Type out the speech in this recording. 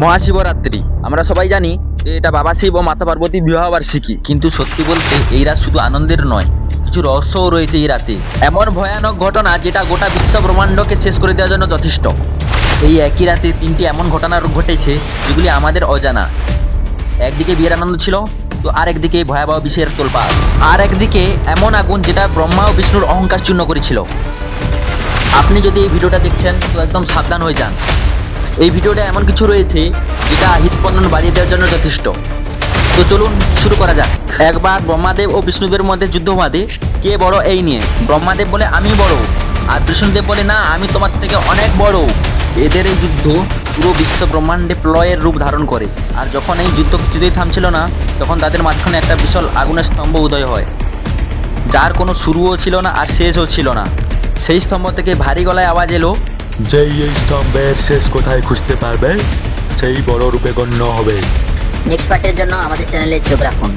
মহাশিবরাত্রি আমরা সবাই জানি যে এটা বাবা শিব ও মাতা পার্বতী বিবাহ বার্ষিকী, কিন্তু সত্যি বলতে এই রাত শুধু আনন্দের নয়, কিছু রহস্যও রয়েছে এই রাতে। এমন ভয়ানক ঘটনা যেটা গোটা বিশ্ব ব্রহ্মাণ্ডকে শেষ করে দেওয়ার জন্য যথেষ্ট। এই একই রাতে তিনটি এমন ঘটনা ঘটেছে যেগুলি আমাদের অজানা। একদিকে বিয়ের আনন্দ ছিল, তো আর একদিকে ভয়াবহ বিষের তোলপাড়, আর একদিকে এমন আগুন যেটা ব্রহ্মা ও বিষ্ণুর অহংকার চূর্ণ করেছিল। আপনি যদি এই ভিডিওটা দেখছেন তো একদম সাবধান হয়ে যান। এই ভিডিওটা এমন কিছু রয়েছে যেটা হৃদস্পন্দন বাড়িয়ে দেওয়ার জন্য যথেষ্ট। তো চলুন শুরু করা যাক। একবার ব্রহ্মাদেব ও বিষ্ণুদেবের মধ্যে যুদ্ধ বাঁধে, কে বড় এই নিয়ে। ব্রহ্মাদেব বলে আমি বড়, আর বিষ্ণুদেব বলে না আমি তোমার থেকে অনেক বড়। এদের এই যুদ্ধ পুরো বিশ্ব ব্রহ্মাণ্ডে প্রলয়ের রূপ ধারণ করে। আর যখন এই যুদ্ধ কিছুতেই থামছিল না, তখন তাদের মাঝখানে একটা বিশাল আগুনের স্তম্ভ উদয় হয়, যার কোনো শুরুও ছিল না আর শেষও ছিল না। সেই স্তম্ভ থেকে ভারী গলায় আওয়াজ এলো, যেই এই স্তম্ভের শেষ কোথায় খুঁজতে পারবে সেই বড় রূপে গণ্য হবে। নেক্সট পার্টের জন্য আমাদের চ্যানেলে চোখ রাখুন।